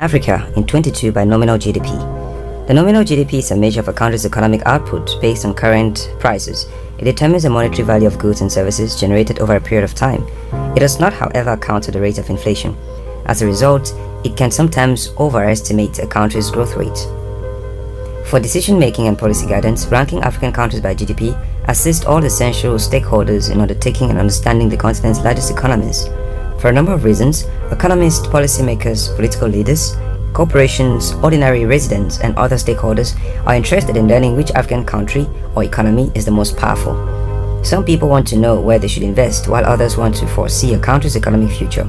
Africa in 22 by nominal GDP. The nominal GDP is a measure of a country's economic output based on current prices. It determines the monetary value of goods and services generated over a period of time. It does not, however, account for the rate of inflation. As a result, it can sometimes overestimate a country's growth rate. For decision-making and policy guidance, ranking African countries by GDP assists all essential stakeholders in undertaking and understanding the continent's largest economies. For a number of reasons, economists, policymakers, political leaders, corporations, ordinary residents, and other stakeholders are interested in learning which African country or economy is the most powerful. Some people want to know where they should invest, while others want to foresee a country's economic future.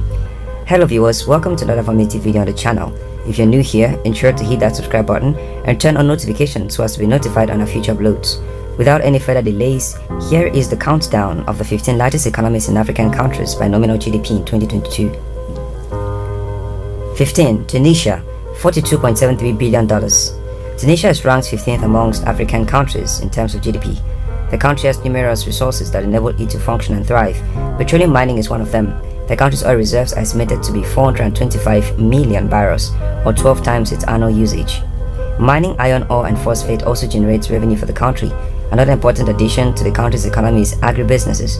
Hello viewers, welcome to another informative video on the channel. If you're new here, ensure to hit that subscribe button and turn on notifications so as to be notified on our future uploads. Without any further delays, here is the countdown of the 15 largest economies in African countries by nominal GDP in 2022. 15. Tunisia, $42.73 billion. Tunisia is ranked 15th amongst African countries in terms of GDP. The country has numerous resources that enable it to function and thrive. Petroleum mining is one of them. The country's oil reserves are estimated to be 425 million barrels, or 12 times its annual usage. Mining iron ore and phosphate also generates revenue for the country. Another important addition to the country's economy is agribusinesses.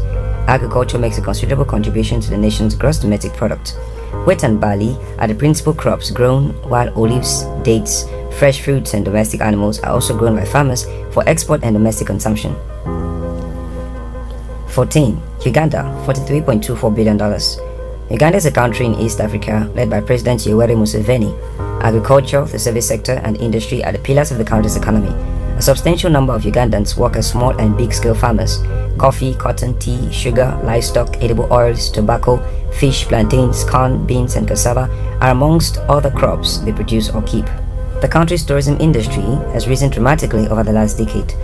Agriculture makes a considerable contribution to the nation's gross domestic product. Wheat and barley are the principal crops grown, while olives, dates, fresh fruits, and domestic animals are also grown by farmers for export and domestic consumption. 14. Uganda, $43.24 billion. Uganda is a country in East Africa led by President Yoweri Museveni. Agriculture, the service sector, and industry are the pillars of the country's economy. A substantial number of Ugandans work as small and big-scale farmers. Coffee, cotton, tea, sugar, livestock, edible oils, tobacco, fish, plantains, corn, beans, and cassava are amongst other crops they produce or keep. The country's tourism industry has risen dramatically over the last decade.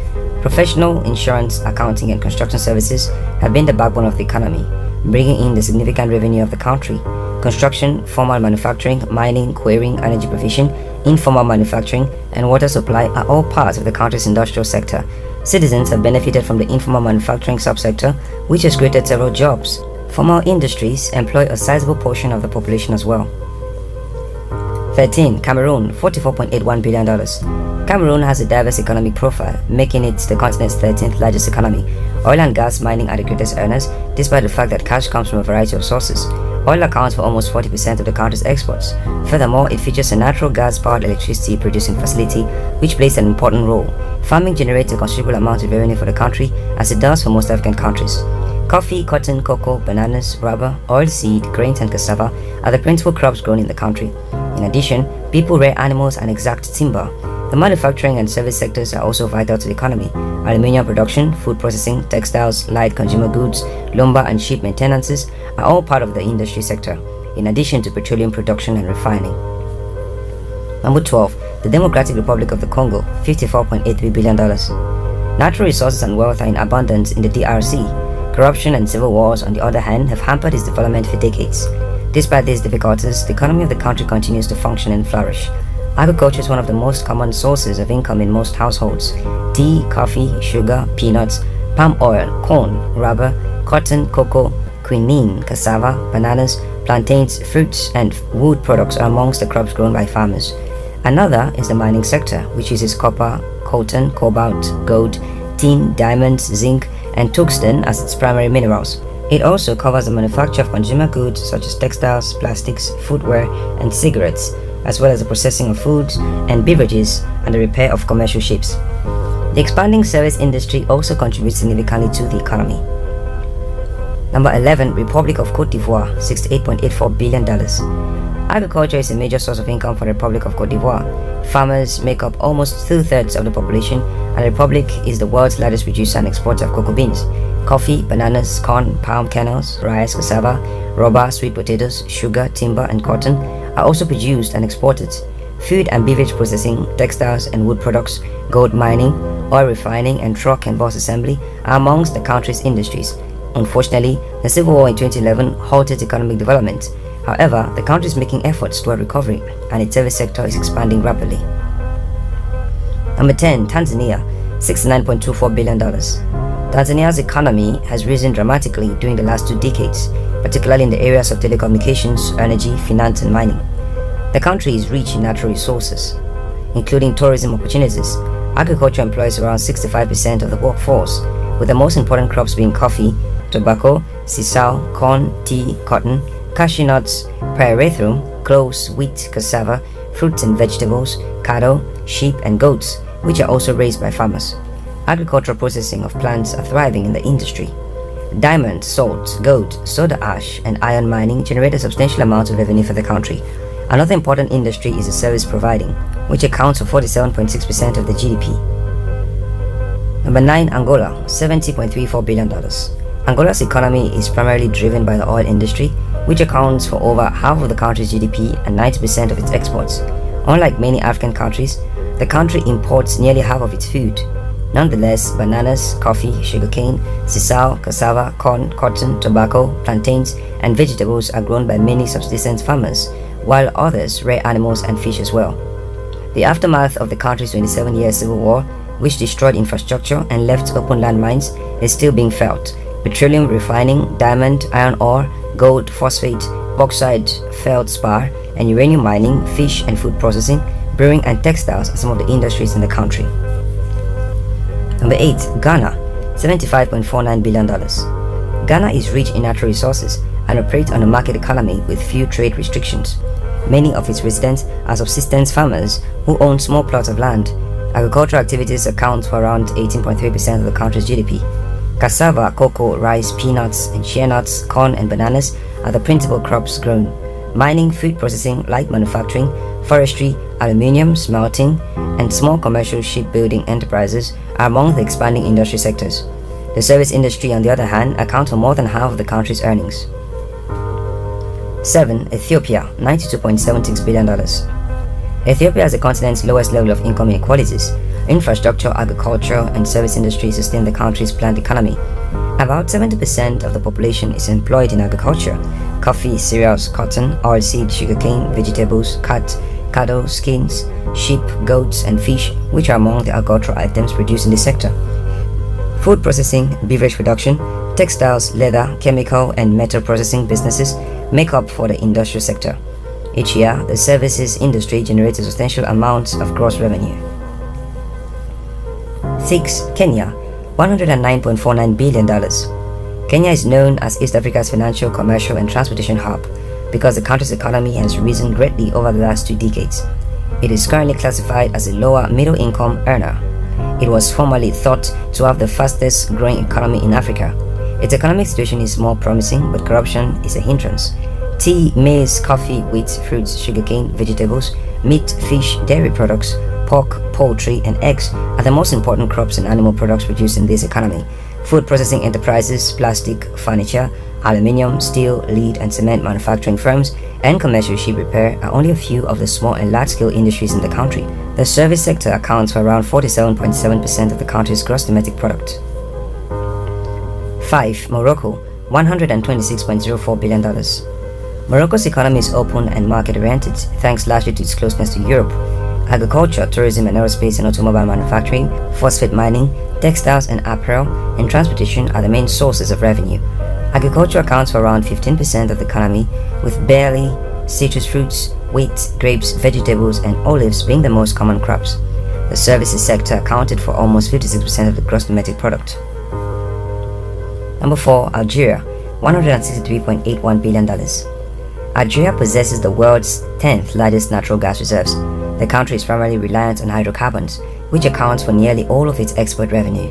Professional, insurance, accounting, and construction services have been the backbone of the economy, bringing in the significant revenue of the country. Construction, formal manufacturing, mining, quarrying, energy provision, informal manufacturing, and water supply are all parts of the country's industrial sector. Citizens have benefited from the informal manufacturing subsector, which has created several jobs. Formal industries employ a sizable portion of the population as well. 13. Cameroon, $44.81 billion. Cameroon has a diverse economic profile, making it the continent's 13th largest economy. Oil and gas mining are the greatest earners, despite the fact that cash comes from a variety of sources. Oil accounts for almost 40% of the country's exports. Furthermore, it features a natural gas-powered electricity producing facility, which plays an important role. Farming generates a considerable amount of revenue for the country, as it does for most African countries. Coffee, cotton, cocoa, bananas, rubber, oilseed, grains, and cassava are the principal crops grown in the country. In addition, people rear animals and extract timber. The manufacturing and service sectors are also vital to the economy. Aluminium production, food processing, textiles, light consumer goods, lumber, and ship maintenances are all part of the industry sector, in addition to petroleum production and refining. Number 12. The Democratic Republic of the Congo, $54.83 billion. Natural resources and wealth are in abundance in the DRC. Corruption and civil wars, on the other hand, have hampered its development for decades. Despite these difficulties, the economy of the country continues to function and flourish. Agriculture is one of the most common sources of income in most households. Tea, coffee, sugar, peanuts, palm oil, corn, rubber, cotton, cocoa, quinine, cassava, bananas, plantains, fruits, and wood products are amongst the crops grown by farmers. Another is the mining sector, which uses copper, coltan, cobalt, gold, tin, diamonds, zinc, and tungsten as its primary minerals. It also covers the manufacture of consumer goods such as textiles, plastics, footwear, and cigarettes, as well as the processing of foods and beverages and the repair of commercial ships. The expanding service industry also contributes significantly to the economy. Number 11. Republic of Côte d'Ivoire, $68.84 billion. Agriculture is a major source of income for the Republic of Côte d'Ivoire. Farmers make up almost 2/3 of the population, and the Republic is the world's largest producer and exporter of cocoa beans. Coffee, bananas, corn, palm kernels, rice, cassava, rubber, sweet potatoes, sugar, timber, and cotton are also produced and exported. Food and beverage processing, textiles and wood products, gold mining, oil refining, and truck and bus assembly are amongst the country's industries. Unfortunately, the civil war in 2011 halted economic development. However, the country is making efforts toward recovery, and its service sector is expanding rapidly. Number 10. Tanzania, $69.24 billion. Tanzania's economy has risen dramatically during the last 2 decades, particularly in the areas of telecommunications, energy, finance, and mining. The country is rich in natural resources, including tourism opportunities. Agriculture employs around 65% of the workforce, with the most important crops being coffee, tobacco, sisal, corn, tea, cotton, cashew nuts, pyrethrum, cloves, wheat, cassava, fruits and vegetables, cattle, sheep and goats, which are also raised by farmers. Agricultural processing of plants are thriving in the industry. Diamond, salt, gold, soda ash, and iron mining generate a substantial amount of revenue for the country. Another important industry is the service providing, which accounts for 47.6% of the GDP. Number 9. Angola, $70.34 billion. Angola's economy is primarily driven by the oil industry, which accounts for over half of the country's GDP and 90% of its exports. Unlike many African countries, the country imports nearly half of its food. Nonetheless, bananas, coffee, sugarcane, sisal, cassava, corn, cotton, tobacco, plantains, and vegetables are grown by many subsistence farmers, while others rear animals and fish as well. The aftermath of the country's 27-year civil war, which destroyed infrastructure and left open landmines, is still being felt. Petroleum refining, diamond, iron ore, gold, phosphate, bauxite, feldspar, and uranium mining, fish and food processing, brewing and textiles are some of the industries in the country. Number 8. Ghana, $75.49 billion. Ghana is rich in natural resources and operates on a market economy with few trade restrictions. Many of its residents are subsistence farmers who own small plots of land. Agricultural activities account for around 18.3% of the country's GDP. Cassava, cocoa, rice, peanuts, and shea nuts, corn, and bananas are the principal crops grown. Mining, food processing, light manufacturing, forestry, aluminium, smelting, and small commercial shipbuilding enterprises are among the expanding industry sectors. The service industry, on the other hand, accounts for more than half of the country's earnings. 7. Ethiopia, $92.76 billion. Ethiopia has the continent's lowest level of income inequalities. Infrastructure, agriculture, and service industries sustain the country's planned economy. About 70% of the population is employed in agriculture: coffee, cereals, cotton, oilseed, sugarcane, vegetables, cattle, skins, sheep, goats, and fish, which are among the agricultural items produced in this sector. Food processing, beverage production, textiles, leather, chemical, and metal processing businesses make up for the industrial sector. Each year, the services industry generates a substantial amount of gross revenue. 6. Kenya, $109.49 billion. Kenya is known as East Africa's financial, commercial, and transportation hub because the country's economy has risen greatly over the last 2 decades. It is currently classified as a lower middle-income earner. It was formerly thought to have the fastest growing economy in Africa. Its economic situation is more promising, but corruption is a hindrance. Tea, maize, coffee, wheat, fruits, sugarcane, vegetables, meat, fish, dairy products, pork, poultry, and eggs are the most important crops and animal products produced in this economy. Food processing enterprises, plastic, furniture, aluminium, steel, lead, and cement manufacturing firms, and commercial ship repair are only a few of the small and large-scale industries in the country. The service sector accounts for around 47.7% of the country's gross domestic product. 5. Morocco, $126.04 billion. Morocco's economy is open and market-oriented, thanks largely to its closeness to Europe. Agriculture, tourism and aerospace and automobile manufacturing, phosphate mining, textiles and apparel, and transportation are the main sources of revenue. Agriculture accounts for around 15% of the economy, with barley, citrus fruits, wheat, grapes, vegetables, and olives being the most common crops. The services sector accounted for almost 56% of the gross domestic product. Number 4. Algeria, $163.81 billion. Algeria possesses the world's 10th largest natural gas reserves. The country is primarily reliant on hydrocarbons, which accounts for nearly all of its export revenue.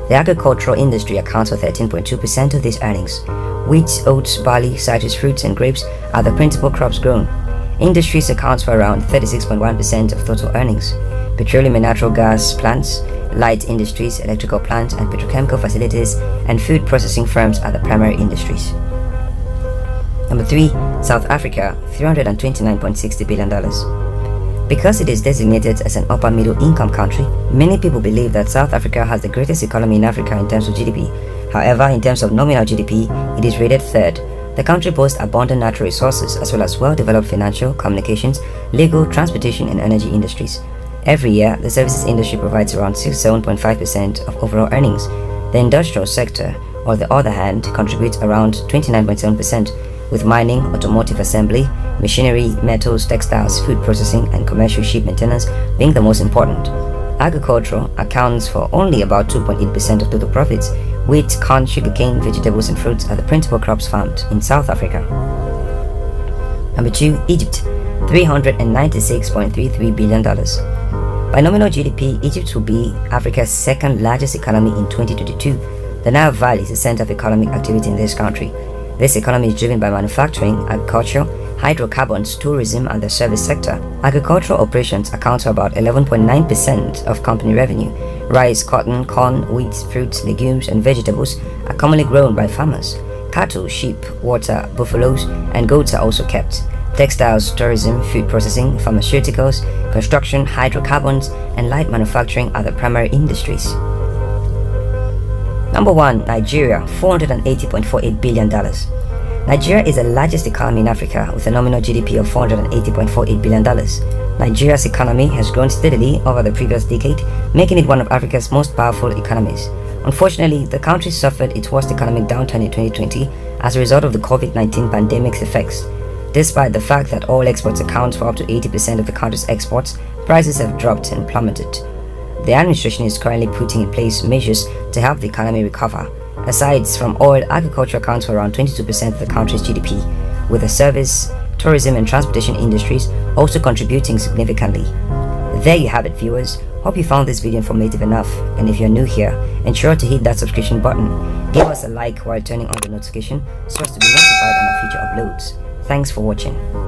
The agricultural industry accounts for 13.2% of these earnings. Wheat, oats, barley, citrus fruits, and grapes are the principal crops grown. Industries accounts for around 36.1% of total earnings. Petroleum and natural gas plants, light industries, electrical plants, and petrochemical facilities, and food processing firms are the primary industries. Number 3. South Africa, $329.60 billion. Because it is designated as an upper middle income country, many people believe that South Africa has the greatest economy in Africa in terms of GDP. However, in terms of nominal GDP, it is rated 3rd. The country boasts abundant natural resources as well as well-developed financial, communications, legal, transportation, and energy industries. Every year, the services industry provides around 67.5% of overall earnings. The industrial sector, on the other hand, contributes around 29.7%, with mining, automotive assembly, machinery, metals, textiles, food processing, and commercial ship maintenance being the most important. Agriculture accounts for only about 2.8% of total profits, wheat, corn, sugarcane, vegetables, and fruits are the principal crops farmed in South Africa. Number 2. Egypt, $396.33 billion. By nominal GDP, Egypt will be Africa's second largest economy in 2022. The Nile Valley is the center of economic activity in this country. This economy is driven by manufacturing, agriculture, hydrocarbons, tourism, and the service sector. Agricultural operations account for about 11.9% of company revenue. Rice, cotton, corn, wheat, fruits, legumes, and vegetables are commonly grown by farmers. Cattle, sheep, water, buffaloes, and goats are also kept. Textiles, tourism, food processing, pharmaceuticals, construction, hydrocarbons, and light manufacturing are the primary industries. Number 1. Nigeria, $480.48 billion. Nigeria is the largest economy in Africa with a nominal GDP of $480.48 billion. Nigeria's economy has grown steadily over the previous decade, making it one of Africa's most powerful economies. Unfortunately, the country suffered its worst economic downturn in 2020 as a result of the COVID-19 pandemic's effects. Despite the fact that oil exports account for up to 80% of the country's exports, prices have dropped and plummeted. The administration is currently putting in place measures to help the economy recover. Aside from oil, agriculture accounts for around 22% of the country's GDP, with the service, tourism, and transportation industries also contributing significantly. There you have it, viewers. Hope you found this video informative enough, and if you're new here, ensure to hit that subscription button. Give us a like while turning on the notification so as to be notified on our future uploads. Thanks for watching.